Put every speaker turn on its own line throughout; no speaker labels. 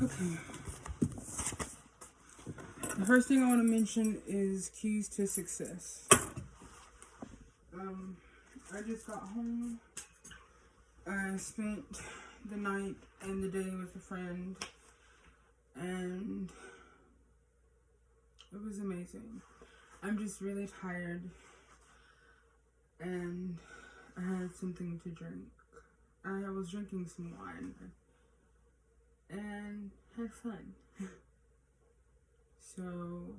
Okay. The first thing I want to mention is keys to success. I just got home. I spent the night and the day with a friend, and it was amazing. I'm just really tired, and I had something to drink. I was drinking some wine and had fun. So,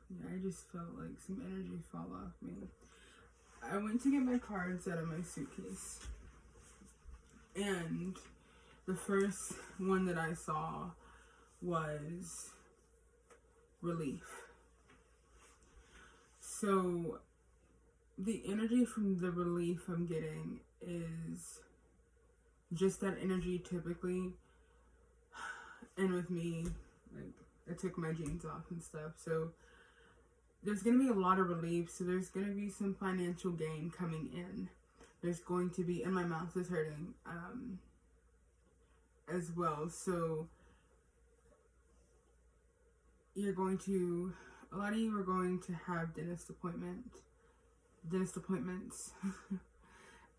yeah, I just felt like some energy fall off me. I went to get my cards out of my suitcase, and the first one that I saw was relief. So, the energy from the relief I'm getting is just that energy typically. And with me, like, I took my jeans off and stuff, so there's going to be a lot of relief. So there's going to be some financial gain coming in. There's going to be, and my mouth is hurting as well. So you're going to, a lot of you are going to have dentist appointments,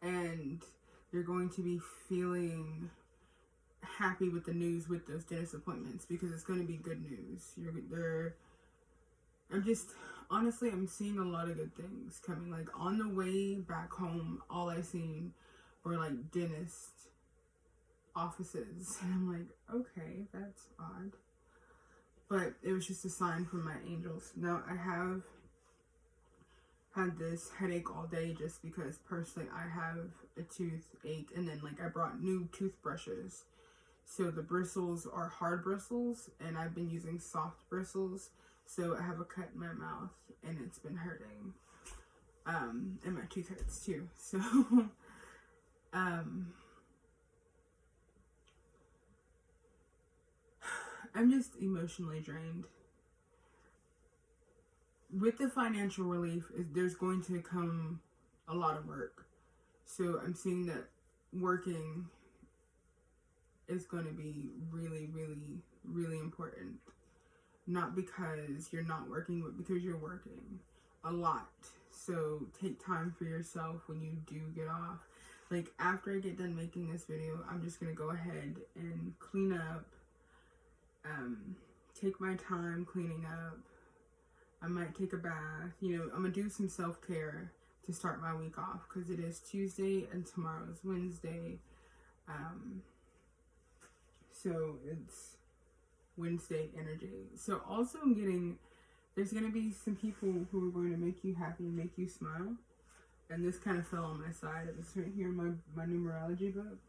and you're going to be feeling happy with the news with those dentist appointments, because it's going to be good news. I'm seeing a lot of good things coming. Like, on the way back home, all I seen were like dentist offices, and I'm like, okay, that's odd, but it was just a sign from my angels. Now, I have had this headache all day just because personally I have a toothache, and then like I brought new toothbrushes. So the bristles are hard bristles, and I've been using soft bristles. So I have a cut in my mouth, and it's been hurting. And my tooth hurts too. So, I'm just emotionally drained. With the financial relief, there's going to come a lot of work. So I'm seeing that working is going to be really, really, really important. Not because you're not working, but because you're working a lot. So take time for yourself when you do get off. Like, after I get done making this video, I'm just going to go ahead and clean up. Take my time cleaning up. I might take a bath. You know, I'm going to do some self-care to start my week off, because it is Tuesday and tomorrow is Wednesday. So it's Wednesday energy. So also I'm getting, there's going to be some people who are going to make you happy and make you smile. And this kind of fell on my side. It was right here in my numerology book.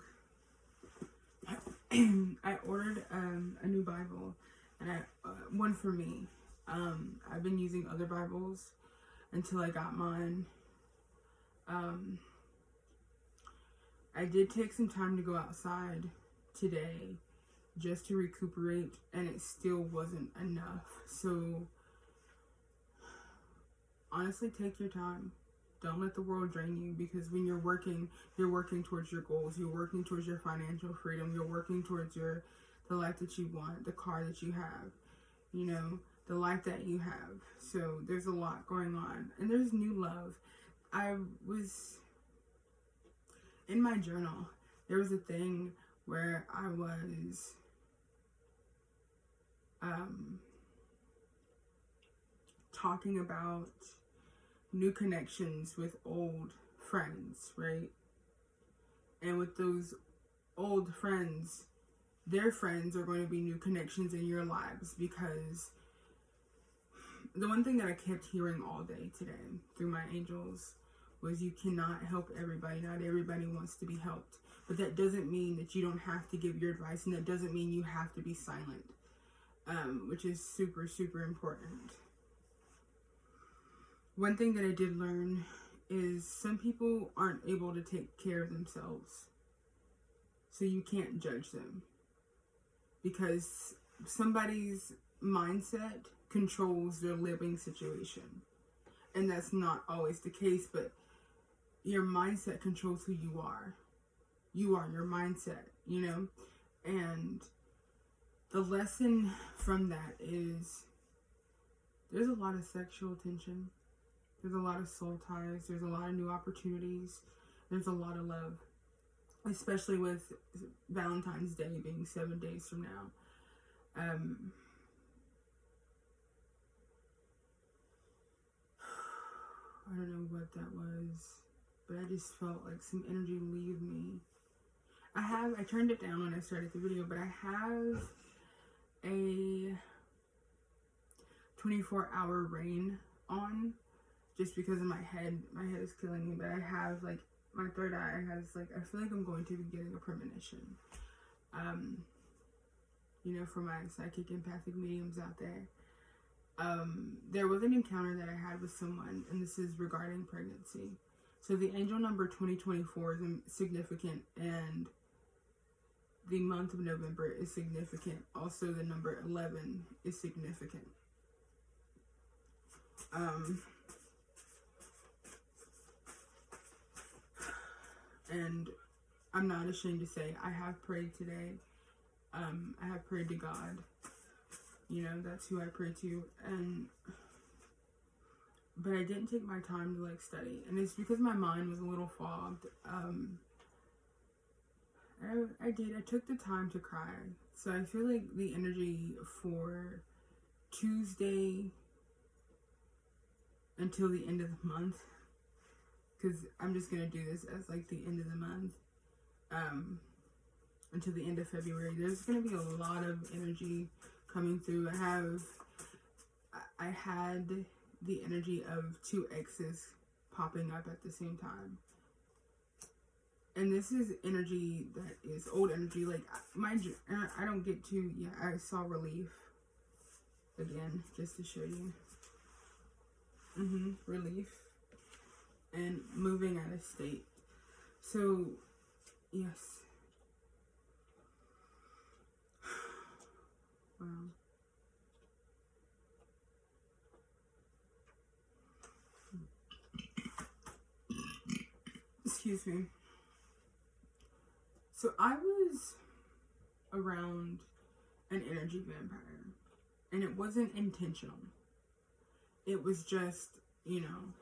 I ordered a new Bible, and one for me. I've been using other Bibles until I got mine. I did take some time to go outside today just to recuperate, and it still wasn't enough. So honestly, take your time. Don't let the world drain you, because when you're working towards your goals, you're working towards your financial freedom, you're working towards the life that you want, the car that you have, you know, the life that you have. So there's a lot going on, and there's new love. I was in my journal, there was a thing where I was talking about new connections with old friends, right? And with those old friends, their friends are going to be new connections in your lives, because the one thing that I kept hearing all day today through my angels was, you cannot help everybody. Not everybody wants to be helped. But that doesn't mean that you don't have to give your advice, and that doesn't mean you have to be silent, which is super, super important. One thing that I did learn is some people aren't able to take care of themselves. So you can't judge them, because somebody's mindset controls their living situation. And that's not always the case, but your mindset controls who you are. You are your mindset, you know? And the lesson from that is there's a lot of sexual tension. There's a lot of soul ties. There's a lot of new opportunities. There's a lot of love. Especially with Valentine's Day being 7 days from now. I don't know what that was, but I just felt like some energy leave me. I turned it down when I started the video, but I have a 24-hour rain on just because of my head. My head is killing me, but I have like my third eye has like, I feel like I'm going to be getting a premonition. You know, for my psychic empathic mediums out there. There was an encounter that I had with someone, and this is regarding pregnancy. So the angel number 2024 is significant, and the month of November is significant. Also, the number 11 is significant. And I'm not ashamed to say I have prayed today. I have prayed to God. You know, that's who I pray to. But I didn't take my time to like study, and it's because my mind was a little fogged. I took the time to cry. So I feel like the energy for Tuesday until the end of the month, because I'm just gonna do this as like the end of the month, until the end of February, there's gonna be a lot of energy coming through. I had the energy of two exes popping up at the same time. And this is energy that is old energy. Like, I don't get to, yeah, I saw relief. Again, just to show you. Relief. And moving out of state. So, yes. Wow. Excuse me. So I was around an energy vampire, and it wasn't intentional. It was just, you know,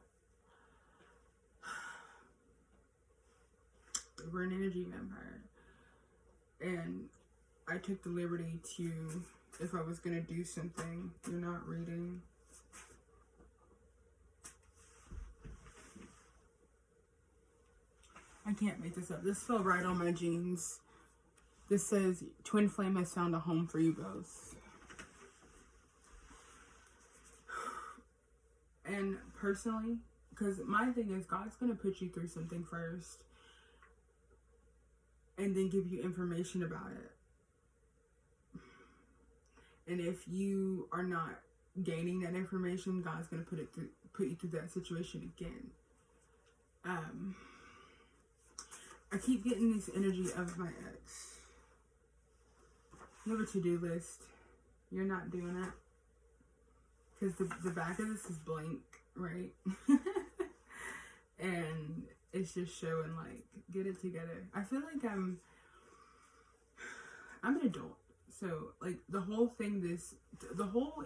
we're an energy vampire. And I took the liberty to, if I was going to do something, you're not reading. I can't make this up. This fell right on my jeans. This says, Twin Flame has found a home for you both. And personally, because my thing is, God's going to put you through something first, and then give you information about it. And if you are not gaining that information, God's going to put you through that situation again. I keep getting this energy of my ex. You have a to-do list. You're not doing it. Because the back of this is blank, right? And it's just showing, like, get it together. I feel like I'm an adult. So, like, the whole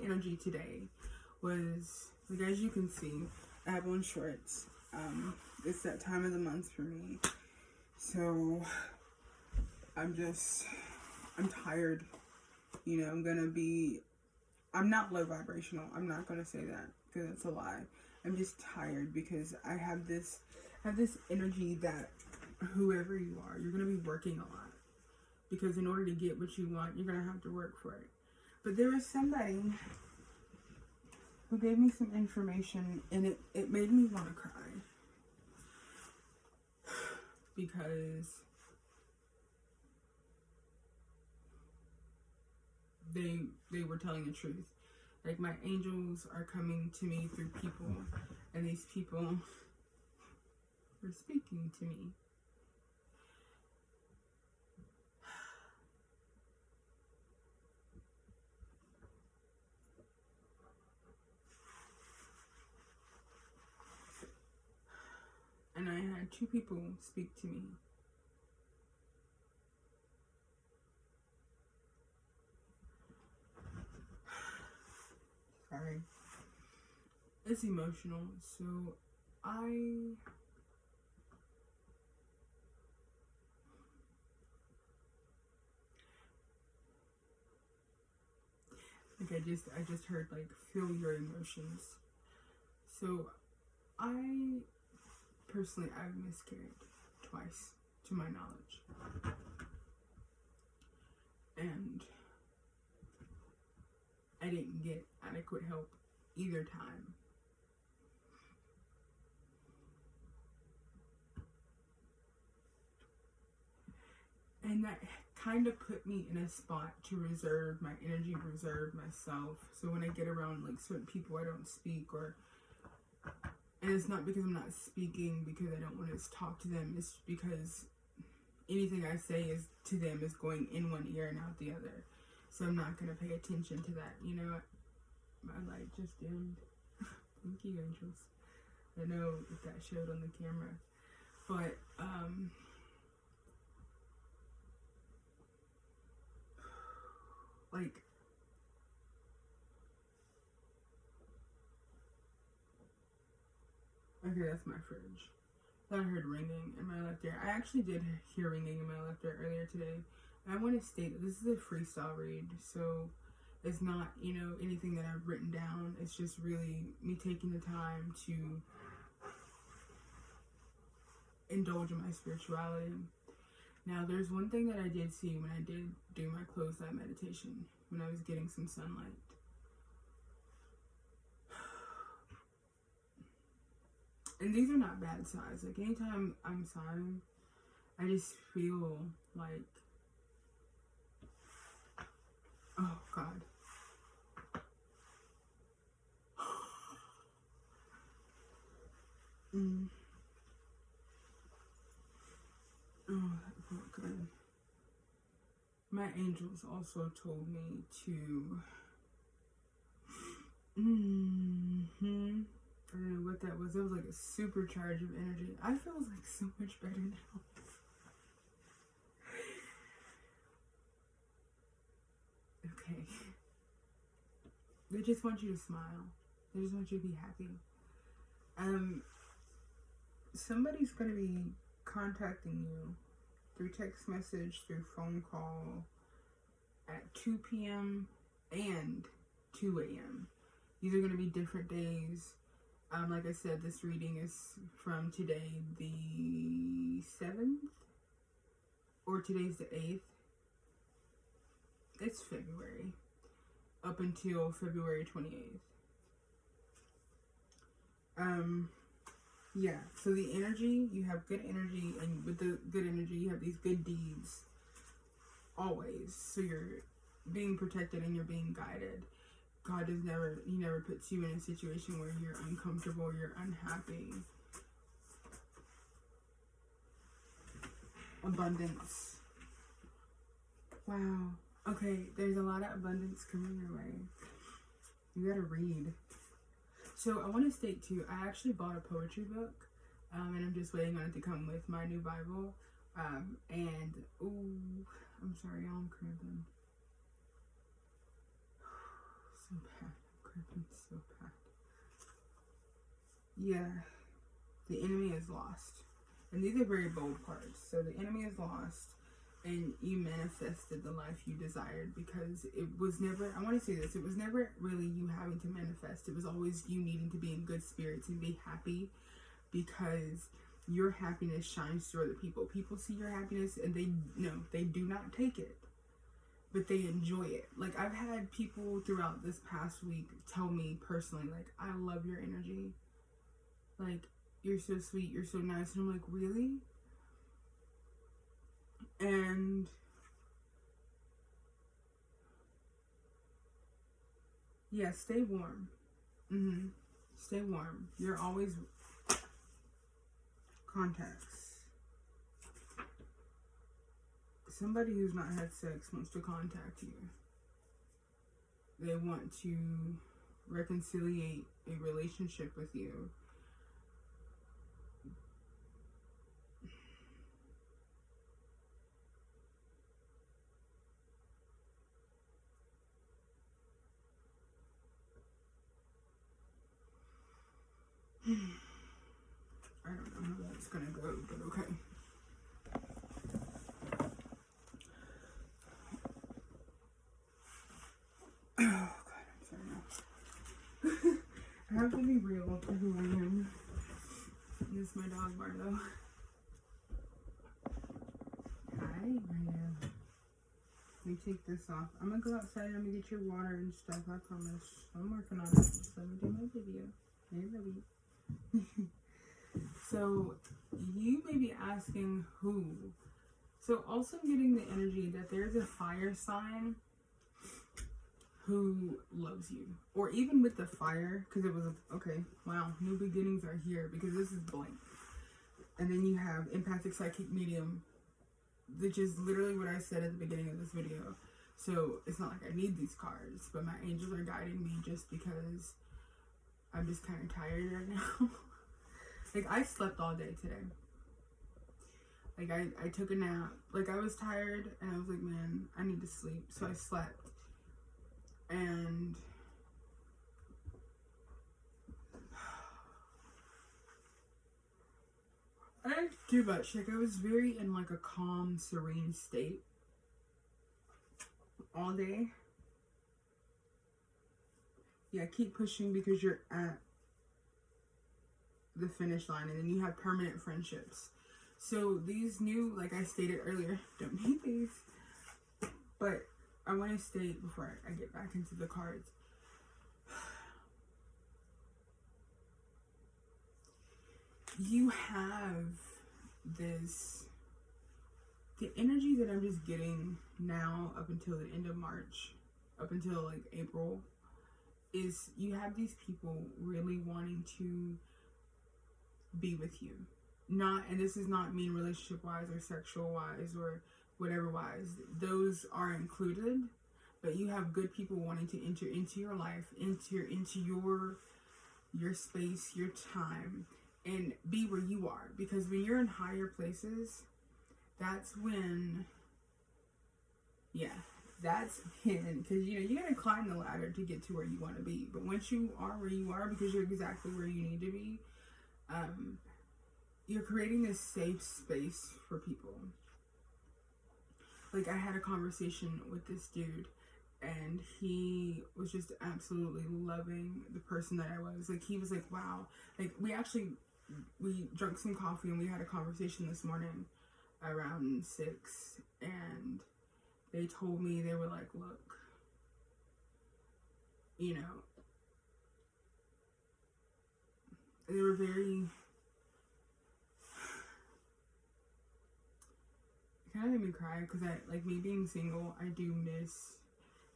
energy today was, like, as you can see, I have on shorts. It's that time of the month for me. So, I'm tired. You know, I'm not low vibrational. I'm not going to say that because it's a lie. I'm just tired because I have this energy that whoever you are, you're going to be working a lot. Because in order to get what you want, you're going to have to work for it. But there was somebody who gave me some information, and it made me want to cry. Because they were telling the truth. Like, my angels are coming to me through people, and these people were speaking to me. And I had two people speak to me. Sorry. It's emotional. So I just heard like feel your emotions. So I personally, I've miscarried twice to my knowledge. And I didn't get adequate help either time. And that kind of put me in a spot to reserve my energy, reserve myself. So when I get around like certain people, I don't speak, and it's not because I'm not speaking because I don't want to talk to them. It's because anything I say is to them is going in one ear and out the other. So I'm not going to pay attention to that. You know, my light just dimmed. Thank you, angels. I know if that showed on the camera. But, like, okay, that's my fridge. I heard ringing in my left ear. I actually did hear ringing in my left ear earlier today. I want to state that this is a freestyle read, so it's not, you know, anything that I've written down. It's just really me taking the time to indulge in my spirituality. Now, there's one thing that I did see when I did do my closed eye meditation, when I was getting some sunlight. And these are not bad sighs. Like, anytime I'm sighing, I just feel like, oh, God. Oh, that felt good. My angels also told me to, I don't know what that was. It was like a supercharge of energy. I feel like so much better now. Okay. They just want you to smile. They just want you to be happy. Somebody's going to be contacting you through text message, through phone call at 2 p.m. and 2 a.m. These are going to be different days. Like I said, this reading is from today, the 7th, or today's the 8th. It's February, up until February 28th. Yeah, so the energy, you have good energy, and with the good energy, you have these good deeds, always. So you're being protected and you're being guided. God he never puts you in a situation where you're uncomfortable, you're unhappy. Abundance. Wow. Okay, there's a lot of abundance coming your way. You gotta read. So I want to state too, I actually bought a poetry book, and I'm just waiting on it to come with my new Bible. And, ooh, I'm sorry, y'all, I'm cramping. So bad. I'm cramping so bad. Yeah, the enemy is lost. And these are very bold parts. So the enemy is lost, and you manifested the life you desired, because it was never, I want to say this, it was never really you having to manifest. It was always you needing to be in good spirits and be happy, because your happiness shines through other people. People see your happiness and they do not take it, but they enjoy it. Like, I've had people throughout this past week tell me personally, like, I love your energy. Like, you're so sweet, you're so nice. And I'm like, really? And yeah, stay warm. Stay warm. You're always contacts. Somebody who's not had sex wants to contact you. They want to reconciliate a relationship with you. I don't know how that's gonna go, but okay. Oh god, I'm sorry now. I have to be real to who I am. This is my dog Bardo. Hi, Bardo. Let me take this off. I'm gonna go outside and I'm gonna get your water and stuff, I promise. I'm working on it. So let me do my video. Hey, baby. So, you may be asking who. So, also getting the energy that there's a fire sign who loves you. Or even with the fire, because it was, okay, wow, new beginnings are here, because this is blank. And then you have empathic psychic medium, which is literally what I said at the beginning of this video. So, it's not like I need these cards, but my angels are guiding me just because I'm just kind of tired right now. Like, I slept all day today. Like, I took a nap. Like, I was tired, and I was like, man, I need to sleep. So I slept. And I didn't do much. Like, I was very in, like, a calm, serene state all day. Yeah, keep pushing because you're at the finish line, and then you have permanent friendships. So these new, like I stated earlier, don't need these, but I want to state before I get back into the cards. You have this, the energy that I'm just getting now up until the end of March, up until like April, is you have these people really wanting to be with you. Not, and this does not mean relationship wise or sexual wise or whatever wise, those are included, but you have good people wanting to enter into your life, enter into your space, your time, and be where you are. Because when you're in higher places, that's when, that's when, because you gotta climb the ladder to get to where you want to be. But once you are where you are, because you're exactly where you need to be, you're creating a safe space for people. Like, I had a conversation with this dude, and he was just absolutely loving the person that I was. Like, he was like, wow. Like, we drank some coffee, and we had a conversation this morning around 6, and they told me, they were like, look, they were very, it kind of made me cry, because me being single, I do miss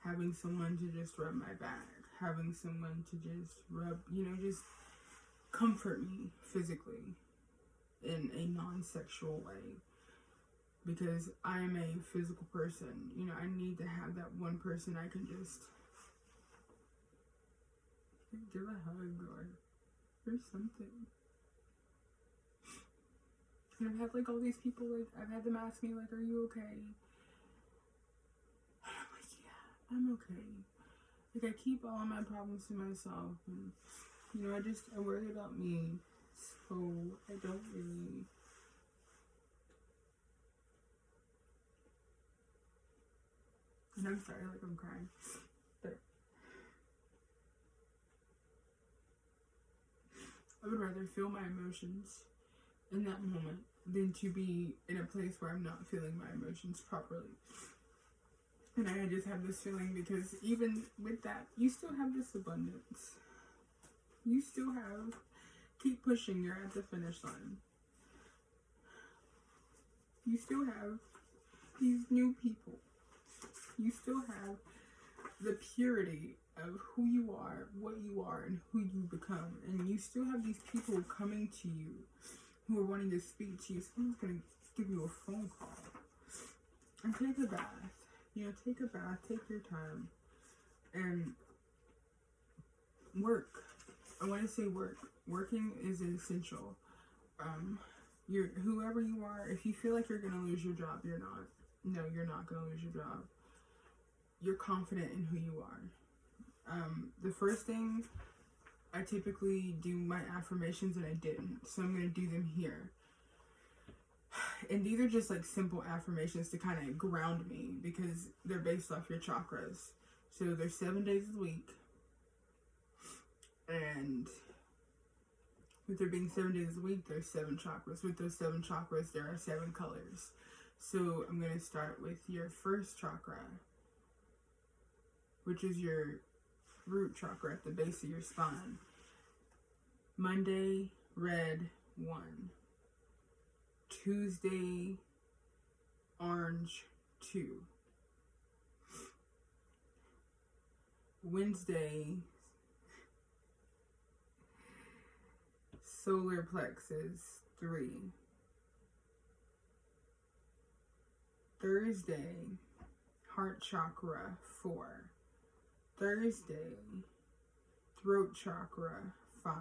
having someone to just rub my back, having someone to just rub, just comfort me physically in a non-sexual way, because I am a physical person. I need to have that one person I can just give a hug or something. And I've had, like, all these people, like, I've had them ask me, like, are you okay? And I'm like, yeah, I'm okay. Like, I keep all my problems to myself, and, I worry about me, so I don't really, and I'm sorry, like, I'm crying, but I would rather feel my emotions in that moment than to be in a place where I'm not feeling my emotions properly. And I just have this feeling, because even with that, you still have this abundance. You still have, keep pushing, you're at the finish line. You still have these new people. You still have the purity of who you are, what you are, and who you become. And you still have these people coming to you who are wanting to speak to you. Someone's going to give you a phone call. And take a bath. Take a bath, take your time. And work. I want to say work. Working is essential. Whoever you are, if you feel like you're going to lose your job, you're not. No, you're not going to lose your job. You're confident in who you are. The first thing I typically do my affirmations and I didn't. So I'm going to do them here. And these are just like simple affirmations to kind of ground me because they're based off your chakras. So there's 7 days a week. And with there being 7 days a week, there's 7 chakras. With those 7 chakras, there are 7 colors. So I'm going to start with your first chakra, which is your root chakra at the base of your spine. Monday, red, 1. Tuesday, orange, 2. Wednesday, solar plexus, 3. Thursday, heart chakra, 4. Thursday, throat chakra, 5.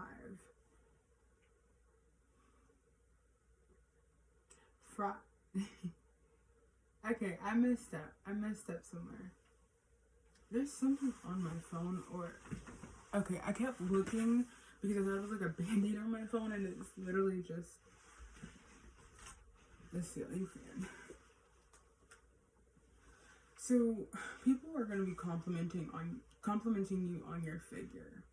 Okay, I messed up somewhere. There's something on my phone, or okay, I kept looking because I thought it was like a band-aid on my phone, and it's literally just the ceiling fan. So people are going to be complimenting you on your figure.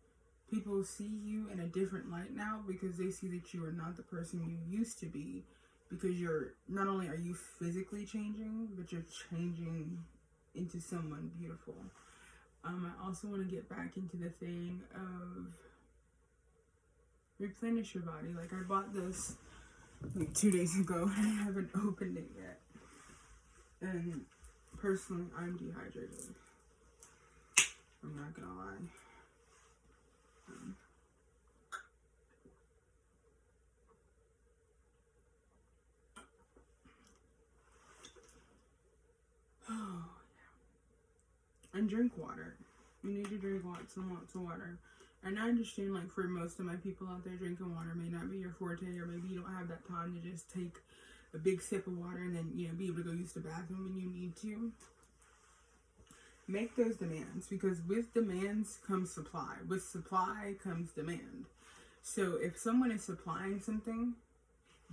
People see you in a different light now because they see that you are not the person you used to be, because you're not only are you physically changing, but you're changing into someone beautiful. I also want to get back into the thing of replenish your body. Like, I bought this like 2 days ago and I haven't opened it yet. And personally, I'm dehydrated. I'm not gonna lie. And drink water. You need to drink lots and lots of water. And I understand, like, for most of my people out there, drinking water may not be your forte, or maybe you don't have that time to just take a big sip of water and then, you know, be able to go use the bathroom when you need to. Make those demands, because with demands comes supply. With supply comes demand. So if someone is supplying something,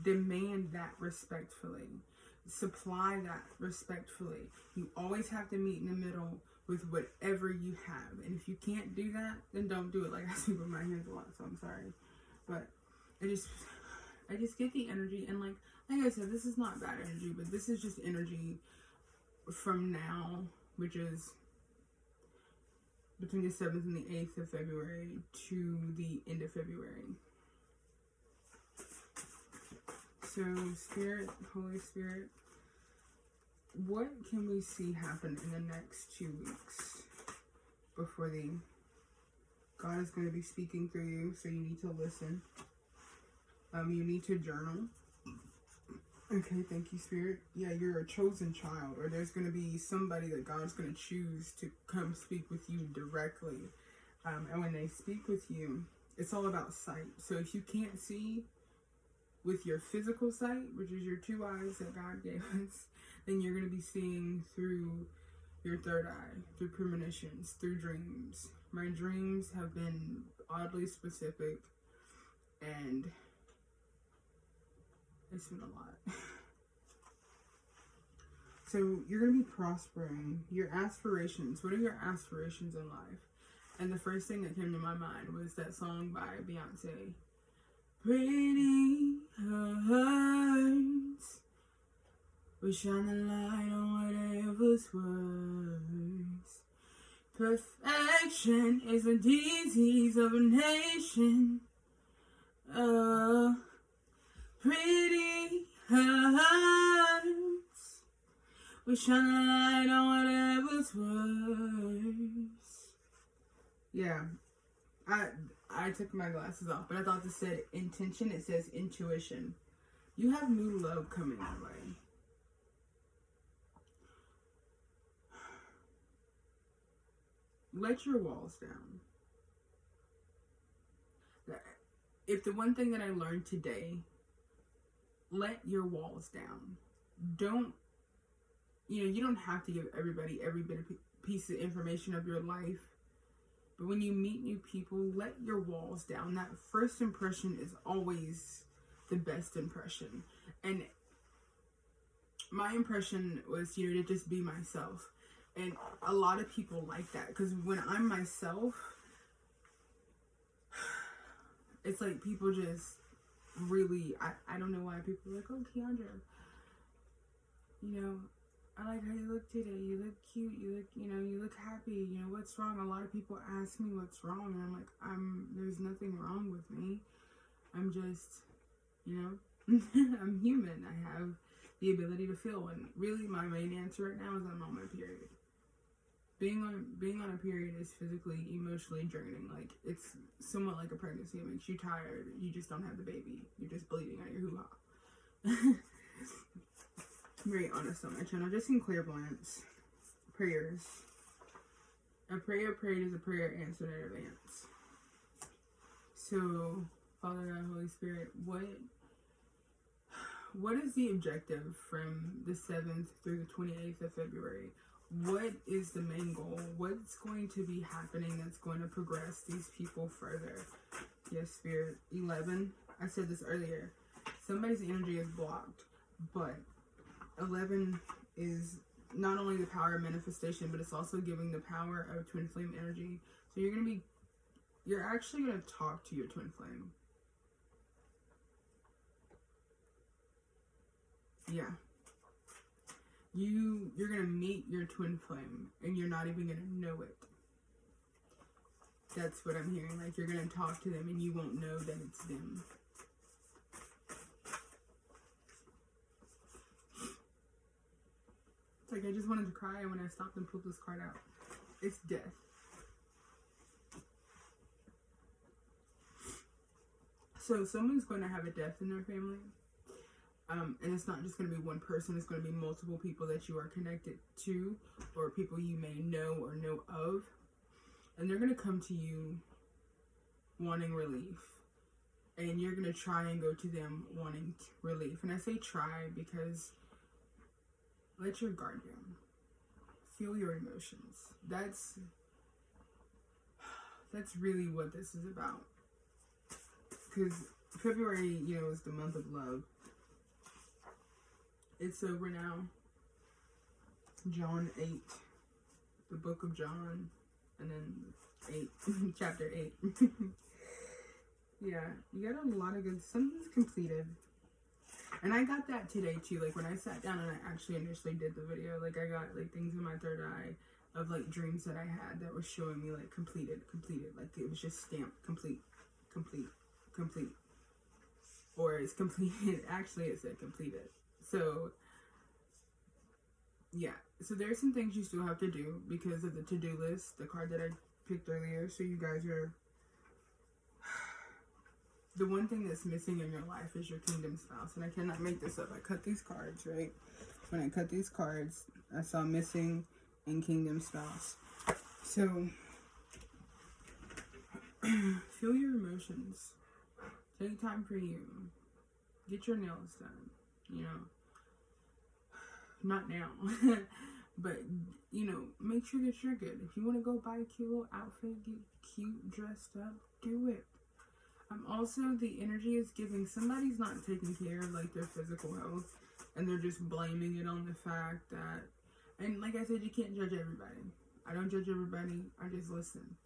demand that respectfully. Supply that respectfully. You always have to meet in the middle with whatever you have. And if you can't do that, then don't do it. Like, I sleep with my hands a lot, so I'm sorry. But I just get the energy, and like I said, this is not bad energy, but this is just energy from now, which is between the 7th and the 8th of February to the end of February. So, Spirit, Holy Spirit, what can we see happen in the next 2 weeks before God is going to be speaking through you, so you need to listen. You need to journal. Okay, thank you, Spirit. Yeah, you're a chosen child, or there's going to be somebody that God's going to choose to come speak with you directly. And when they speak with you, it's all about sight. So if you can't see with your physical sight, which is your 2 eyes that God gave us, then you're going to be seeing through your 3rd eye, through premonitions, through dreams. My dreams have been oddly specific, and it's been a lot. So you're going to be prospering. Your aspirations. What are your aspirations in life? And the first thing that came to my mind was that song by Beyonce. Pretty hearts will shine the light on whatever's worse. Perfection is a disease of a nation. Oh, pretty hearts will shine the light on whatever's worse. Yeah. I took my glasses off, but I thought this said intention. It says intuition. You have new love coming your way. Let your walls down. If the one thing that I learned today, let your walls down. You don't have to give everybody every bit of piece of information of your life But when you meet new people, let your walls down. That first impression is always the best impression. And my impression was, to just be myself. And a lot of people like that. Because when I'm myself, it's like people just really, I don't know why people are like, oh, Keandra, I like how you look today. You look cute. You look, you look happy. What's wrong? A lot of people ask me what's wrong. And I'm like, there's nothing wrong with me. I'm just, I'm human. I have the ability to feel. And really my main answer right now is I'm on my period. Being on a period is physically, emotionally draining. Like, it's somewhat like a pregnancy. It makes you tired. You just don't have the baby. You're just bleeding out your hoo-ha. Very honest on my channel. Just in clairvoyance. Prayers. A prayer prayed is a prayer answered in advance. So, Father God, Holy Spirit, what is the objective from the 7th through the 28th of February? What is the main goal? What's going to be happening that's going to progress these people further? Yes, Spirit. 11. I said this earlier. Somebody's energy is blocked, but 11 is not only the power of manifestation, but it's also giving the power of twin flame energy. So you're actually going to talk to your twin flame. Yeah. You're going to meet your twin flame, and you're not even going to know it. That's what I'm hearing. Like, you're going to talk to them, and you won't know that it's them. It's like I just wanted to cry when I stopped and pulled this card out. It's death. So someone's going to have a death in their family. And it's not just going to be one person. It's going to be multiple people that you are connected to, or people you may know or know of. And they're going to come to you wanting relief. And you're going to try and go to them wanting relief. And I say try because let your guard down. Feel your emotions. That's really what this is about. Because February, is the month of love. It's over now. John 8. The book of John. And then 8. Chapter 8. Yeah. You got a lot of good... Something's completed. And I got that today too. Like when I sat down and I actually initially did the video. Like I got like things in my third eye. Of like dreams that I had that was showing me like completed. Like it was just stamped complete. Or it's completed. Actually it said completed. So, yeah. So there's some things you still have to do because of the to-do list, the card that I picked earlier. So you guys are... The one thing that's missing in your life is your kingdom spouse. And I cannot make this up. I cut these cards, right? When I cut these cards, I saw missing and kingdom spouse. So, feel your emotions. Take time for you. Get your nails done, Not now. But, make sure that you're good. If you want to go buy a cute little outfit, get cute, dressed up, do it. Also, the energy is giving somebody's not taking care of, like, their physical health. And they're just blaming it on the fact that... And like I said, you can't judge everybody. I don't judge everybody. I just listen.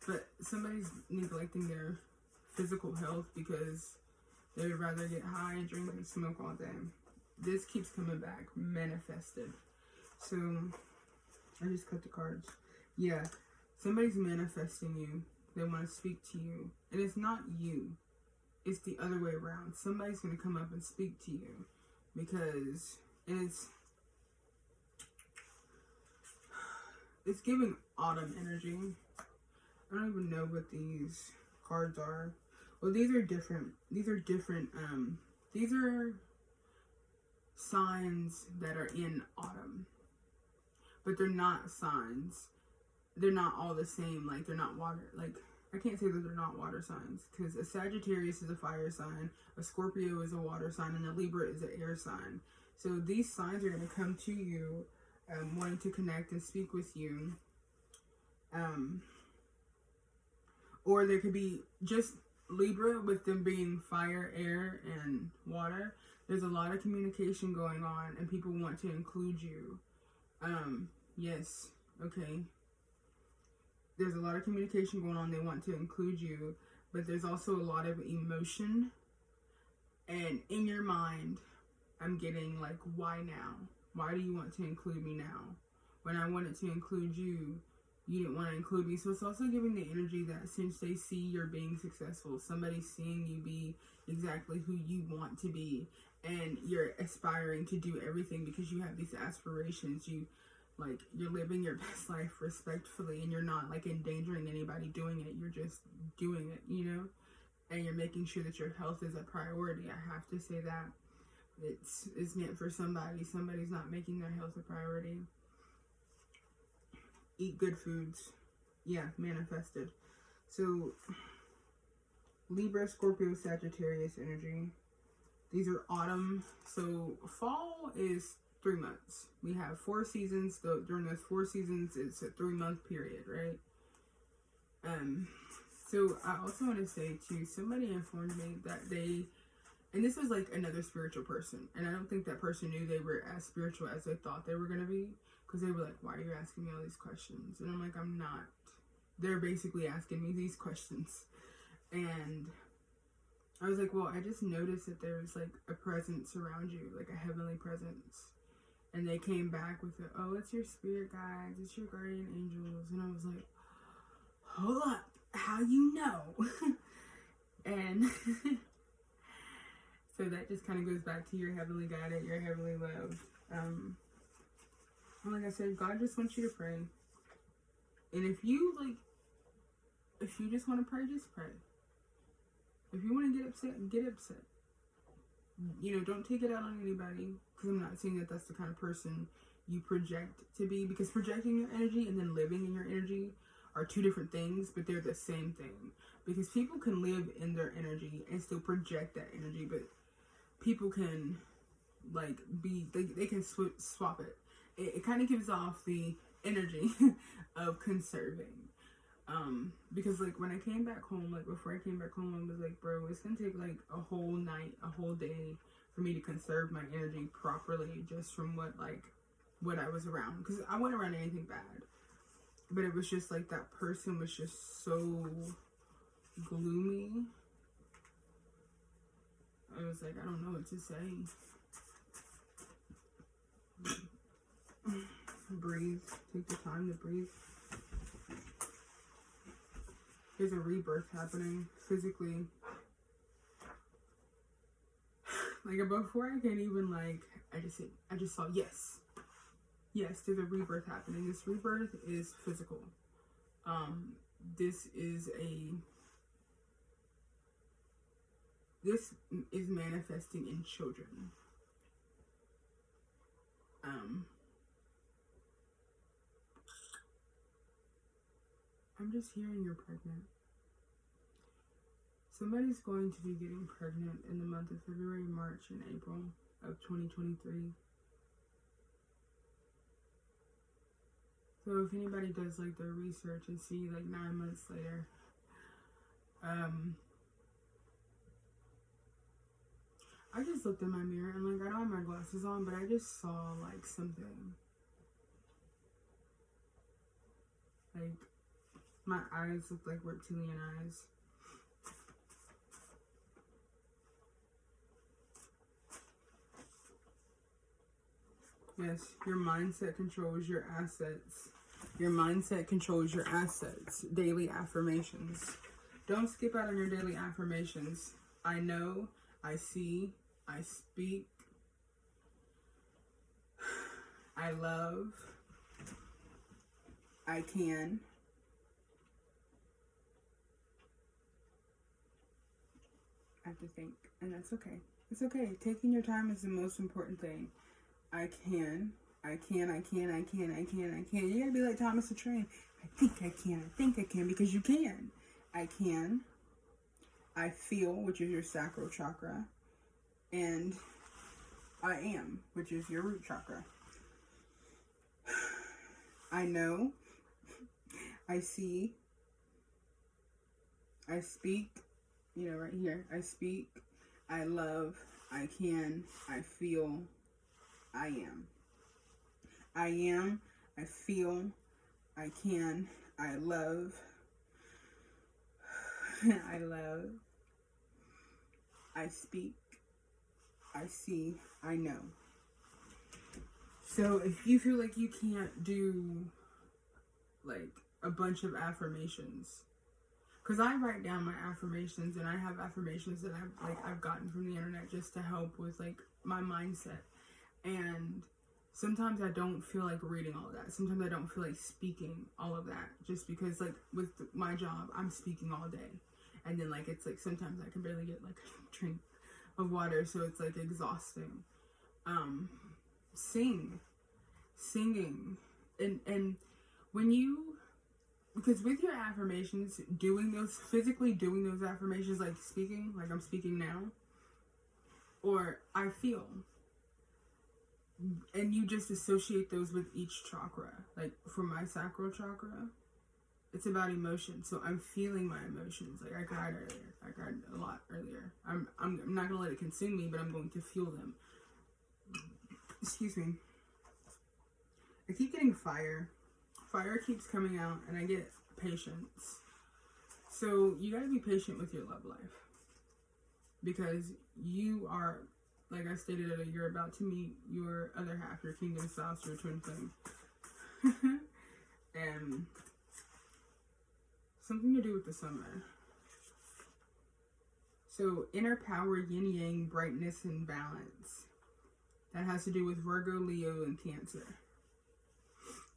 But somebody's neglecting their physical health because they would rather get high and drink and smoke all day. This keeps coming back. Manifested. So, I just cut the cards. Yeah. Somebody's manifesting you. They want to speak to you. And it's not you. It's the other way around. Somebody's going to come up and speak to you. Because it's giving autumn energy. I don't even know what these cards are. Well, these are different. These are signs that are in autumn. But they're not signs. They're not all the same. Like, they're not water. Like, I can't say that they're not water signs. Because a Sagittarius is a fire sign. A Scorpio is a water sign. And a Libra is an air sign. So these signs are going to come to you wanting to connect and speak with you. or there could be just Libra with them being fire, air, and water. There's a lot of communication going on, and people want to include you. Yes, okay. There's a lot of communication going on. They want to include you, but there's also a lot of emotion. And in your mind, I'm getting like, why now? Why do you want to include me now? When I wanted to include you, you didn't want to include me. So it's also giving the energy that since they see you're being successful, somebody's seeing you be exactly who you want to be, and you're aspiring to do everything because you have these aspirations. You're living your best life respectfully, and you're not like endangering anybody doing it. You're just doing it, you know? And you're making sure that your health is a priority. I have to say that. It's meant for somebody. Somebody's not making their health a priority. Eat good foods. Yeah, manifested. So, Libra, Scorpio, Sagittarius energy. These are autumn. So, fall is 3 months. We have 4 seasons. So during those 4 seasons, it's a 3-month period, right? So I also want to say too, somebody informed me that and this was like another spiritual person, and I don't think that person knew they were as spiritual as they thought they were going to be, because they were like, why are you asking me all these questions? And I'm like, I'm not. They're basically asking me these questions. And I was like, well, I just noticed that there was like a presence around you, like a heavenly presence. And they came back with it, oh, it's your spirit guides, it's your guardian angels. And I was like, hold up, how you know? And so that just kind of goes back to your heavenly guidance, your heavenly love. Like I said, God just wants you to pray. And if you just want to pray, just pray. If you want to get upset, get upset. You know, don't take it out on anybody, because I'm not saying that that's the kind of person you project to be, because projecting your energy and then living in your energy are 2 different things, but they're the same thing. Because people can live in their energy and still project that energy, but people can like they can swap it. It kind of gives off the energy of conserving. Because like when I came back home, like before I came back home, I was like, bro, it's gonna take like a whole night, a whole day for me to conserve my energy properly, just from what I was around. Because I wasn't around anything bad, but it was just like that person was just so gloomy. I was like, I don't know what to say. Breathe. Take the time to breathe. There's a rebirth happening physically. Like before I can even I just saw yes. Yes, there's a rebirth happening. This rebirth is physical. This is manifesting in children. I'm just hearing you're pregnant. Somebody's going to be getting pregnant in the month of February, March, and April of 2023. So if anybody does like their research and see like 9 months later, I just looked in my mirror and like I don't have my glasses on, but I just saw like something. Like my eyes look like reptilian eyes. Yes, your mindset controls your assets. Your mindset controls your assets. Daily affirmations. Don't skip out on your daily affirmations. I know, I see, I speak, I love, I can, I have to think, and that's okay. It's okay. Taking your time is the most important thing. I can. You gotta be like Thomas the Train. I think I can, because you can. I can. I feel, which is your sacral chakra. And I am, which is your root chakra. I know. I see. I speak, right here. I speak, I love, I can, I feel, I am. I am, I feel, I can, I love, I love, I speak, I see, I know. So if you feel like you can't do like a bunch of affirmations, because I write down my affirmations, and I have affirmations that I've gotten from the internet just to help with like my mindset. And sometimes I don't feel like reading all of that. Sometimes I don't feel like speaking all of that, just because like with my job, I'm speaking all day. And then like it's like sometimes I can barely get like a drink of water, so it's like exhausting. Singing, and when you, because with your affirmations, physically doing those affirmations, like speaking, like I'm speaking now, or I feel, and you just associate those with each chakra. Like for my sacral chakra, it's about emotion. So I'm feeling my emotions. Like I cried earlier. I cried a lot earlier. I'm not gonna let it consume me, but I'm going to feel them. Excuse me. I keep getting fire. Fire keeps coming out, and I get patience. So you gotta be patient with your love life, because you are, like I stated earlier, you're about to meet your other half, your kingdom spouse, your twin flame. And something to do with the summer. So inner power, yin yang, brightness, and balance. That has to do with Virgo, Leo, and Cancer.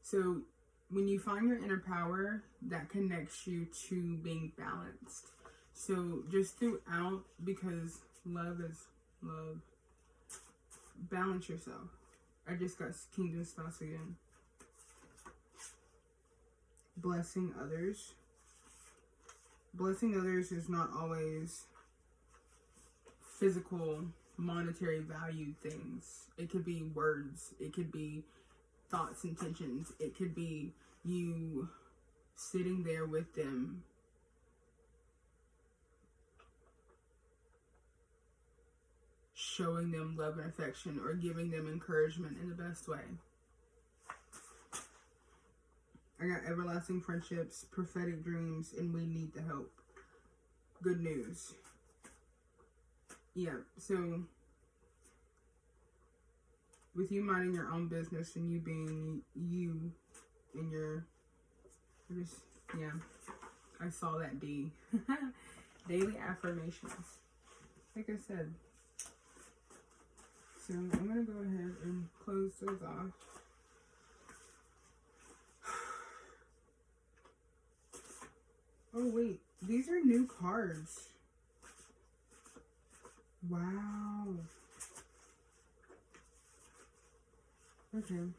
So when you find your inner power, that connects you to being balanced. So just throughout, because love is love, balance yourself. I just got kingdom spouse again. Blessing others. Blessing others is not always physical, monetary value things. It could be words. It could be thoughts, intentions. It could be you sitting there with them, showing them love and affection, or giving them encouragement in the best way. I got everlasting friendships, prophetic dreams, and we need the help. Good news. Yeah, so with you minding your own business and you being you in your, I saw that D. Daily affirmations. Like I said. So I'm going to go ahead and close those off. Oh wait, these are new cards. Wow. Okay.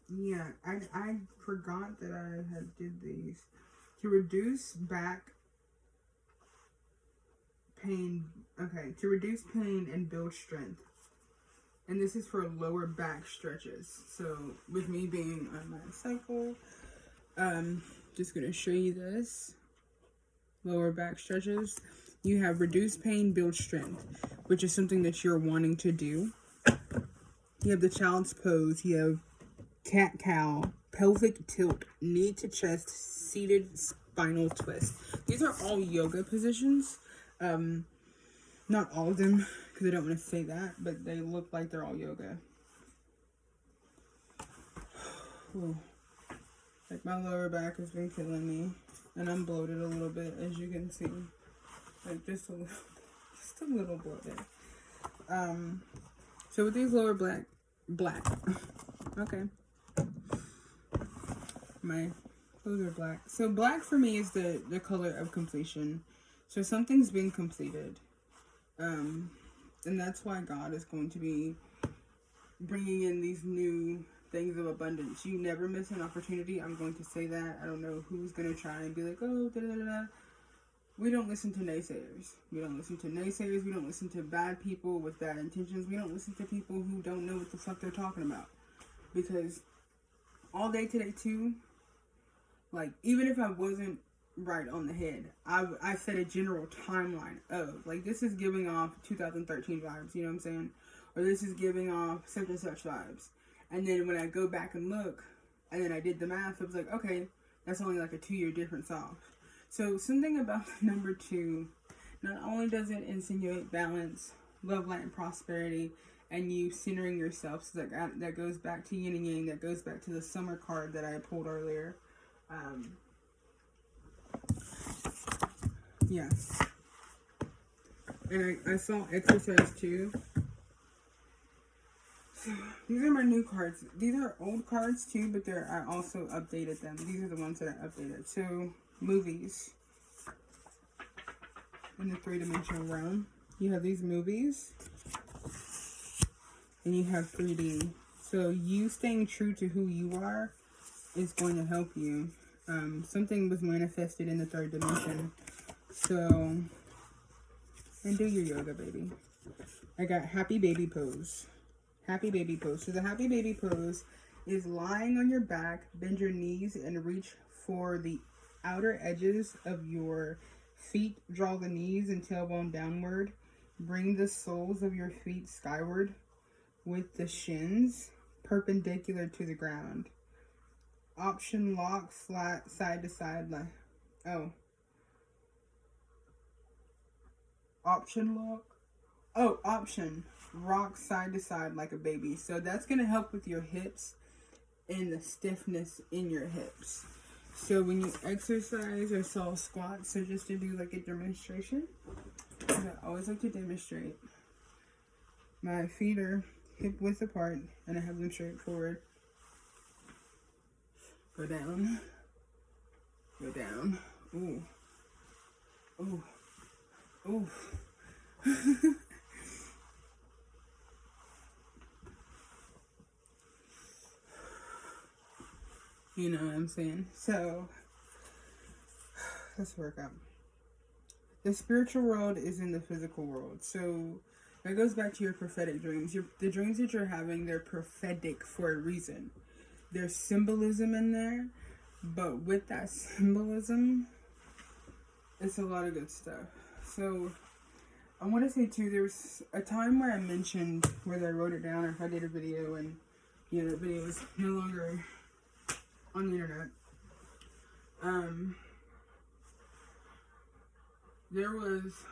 Yeah, I forgot that I had did these. To reduce back pain. Okay, to reduce pain and build strength. And this is for lower back stretches. So with me being on my cycle, just gonna show you this. Lower back stretches. You have reduce pain, build strength, which is something that you're wanting to do. You have the child's pose. You have cat cow, pelvic tilt, knee to chest, seated spinal twist. These are all yoga positions. Not all of them, because I don't want to say that, but they look like they're all yoga. Ooh. Like my lower back has been killing me, and I'm bloated a little bit, as you can see. Like just a little bloated. So with these lower black. Okay. My clothes are black. So black for me is the color of completion. So something's been completed. And that's why God is going to be bringing in these new things of abundance. You never miss an opportunity. I'm going to say that. I don't know who's going to try and be like, oh, da-da-da-da. We don't listen to naysayers. We don't listen to naysayers. We don't listen to bad people with bad intentions. We don't listen to people who don't know what the fuck they're talking about. Because all day today too, like, even if I wasn't right on the head. I set a general timeline of, like, this is giving off 2013 vibes, you know what I'm saying? Or this is giving off such and such vibes. And then when I go back and look, and then I did the math, I was like, okay, that's only like a 2-year difference off. So something about the number 2, not only does it insinuate balance, love, light, and prosperity, and you centering yourself, so that goes back to yin and yang, that goes back to the summer card that I pulled earlier. Yeah. And I saw exercise too. So these are my new cards. These are old cards too, but I also updated them. These are the ones that I updated. So movies in the 3-dimensional realm. You have these movies, and you have 3D. So you staying true to who you are is going to help you. Something was manifested in the 3rd dimension. So, and do your yoga, baby. I got happy baby pose. Happy baby pose. So the happy baby pose is lying on your back, bend your knees, and reach for the outer edges of your feet. Draw the knees and tailbone downward. Bring the soles of your feet skyward with the shins perpendicular to the ground. Option lock flat side to side option rock side to side like a baby. So that's going to help with your hips and the stiffness in your hips. So when you exercise or self squat, so just to do like a demonstration, I always like to demonstrate. My feet are hip width apart and I have them straight forward. Go down. Go down. Ooh. Ooh. Ooh. You know what I'm saying? So, let's work out. The spiritual world is in the physical world. So, that goes back to your prophetic dreams. The dreams that you're having, they're prophetic for a reason. There's symbolism in there, but with that symbolism, it's a lot of good stuff. So, I want to say too, there's a time where I mentioned, whether I wrote it down or if I did a video and, you know, the video was no longer on the internet. There was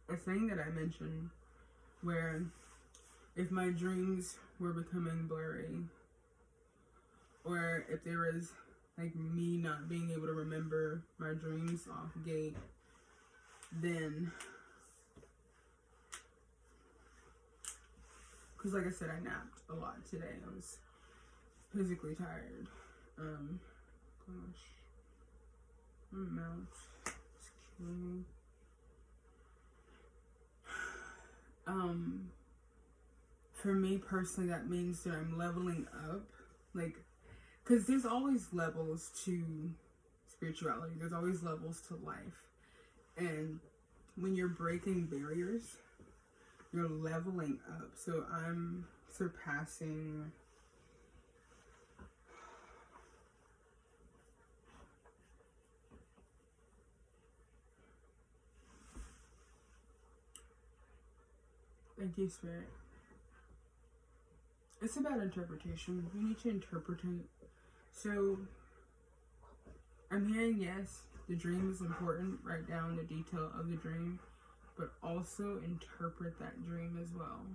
a thing that I mentioned where if my dreams were becoming blurry, or if there was like me not being able to remember my dreams off gate, then, because like I said, I napped a lot today. I was physically tired. Gosh, my mouth is killing me. For me personally, that means that I'm leveling up, like, because there's always levels to spirituality. There's always levels to life. And when you're breaking barriers, you're leveling up. So I'm surpassing thank you, Spirit. It's about interpretation. We need to interpret it. So, I'm hearing, yes, the dream is important. Write down the detail of the dream, but also interpret that dream as well.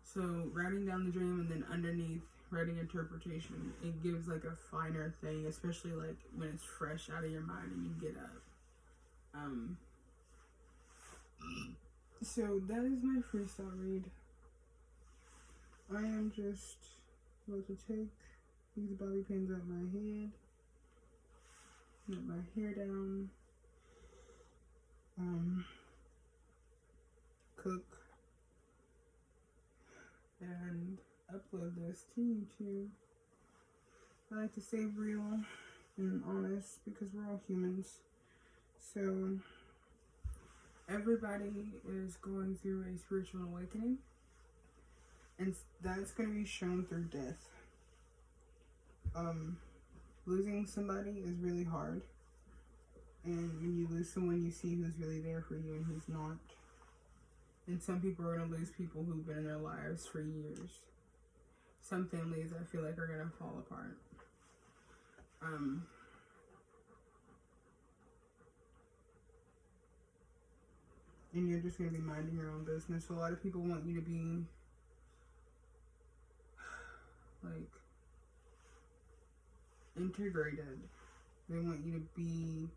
So, writing down the dream and then underneath writing interpretation, it gives like a finer thing, especially like when it's fresh out of your mind and you get up. So, that is my freestyle read. I am just about to take these bobby pins out my head, let my hair down, cook, and upload this to YouTube. I like to stay real and honest because we're all humans. So everybody is going through a spiritual awakening. And that's going to be shown through death. Losing somebody is really hard. And when you lose someone, you see who's really there for you and who's not. And some people are going to lose people who've been in their lives for years. Some families, I feel like, are going to fall apart. And you're just going to be minding your own business. So a lot of people want you to be, like, integrated. They want you to be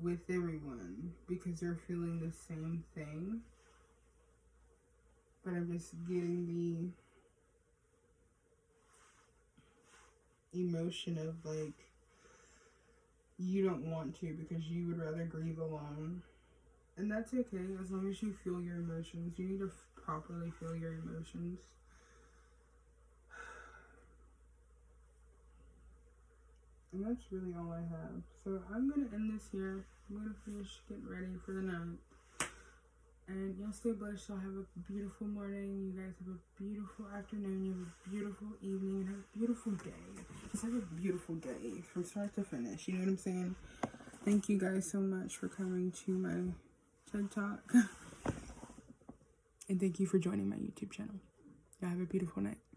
with everyone because they're feeling the same thing. But I'm just getting the emotion of, like, you don't want to because you would rather grieve alone. And that's okay, as long as you feel your emotions. You need to properly feel your emotions. And that's really all I have. So I'm going to end this here. I'm going to finish getting ready for the night. And y'all stay blessed. Y'all have a beautiful morning. You guys have a beautiful afternoon. You have a beautiful evening. And have a beautiful day. Just have a beautiful day from start to finish. You know what I'm saying? Thank you guys so much for coming to my TED Talk. And thank you for joining my YouTube channel. Y'all have a beautiful night.